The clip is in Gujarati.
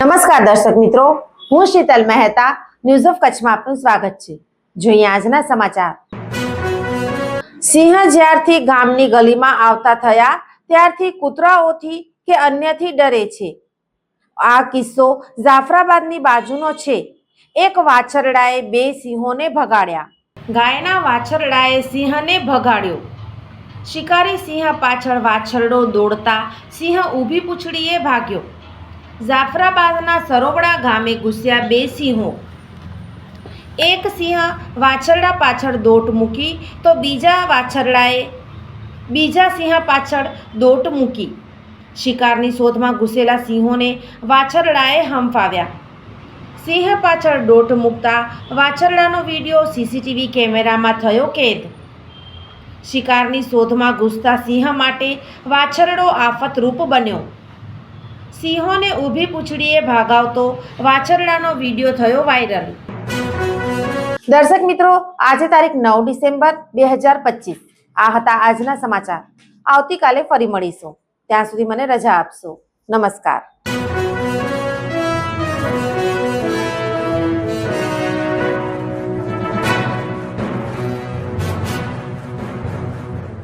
નમસ્કાર દર્શક મિત્રો, હું શીતલ મહેતા ન્યૂઝ ઓફ કચ્છમાં આપનું સ્વાગત છે। જોઈએ આજના સમાચાર। સિંહ જ્યારથી ગામની ગલીમાં આવતા થયા ત્યારથી કૂતરાઓથી કે અન્યથી ડરે છે। આ કિસ્સો જાફરાબાદની બાજુનો છે। એક વાછરડાએ બે સિંહોને ભગાડ્યા। ગાયના વાછરડાએ સિંહને ભગાડ્યો। શિકારી સિંહ પાછળ વાછરડો દોડતા સિંહ ઊભી પૂંછડીએ ભાગ્યો। જાફરાબાદના સરોવડા ગામે ઘૂસ્યા બે સિંહો। એક સિંહ વાછરડા પાછળ દોટ મૂકી તો બીજા વાછરડાએ બીજા સિંહ પાછળ દોટ મૂકી। શિકારની શોધમાં ઘૂસેલા સિંહોને વાછરડાએ હંફાવ્યા। સિંહ પાછળ દોટ મૂકતા વાછરડાનો વિડીયો સીસીટીવી કેમેરામાં થયો કેદ। શિકારની શોધમાં ઘૂસતા સિંહ માટે વાછરડો આફતરૂપ બન્યો। સિંહોને ઊભી પૂંછડીએ ભાગાવતો વાછરડાનો વિડીયો થયો વાયરલ। દર્શક મિત્રો, આજે તારીખ 9 ડિસેમ્બર 2025 આ હતા આજના સમાચાર। આવતીકાલે ફરી મળીશું, ત્યાં સુધી મને રજા આપશો। નમસ્કાર।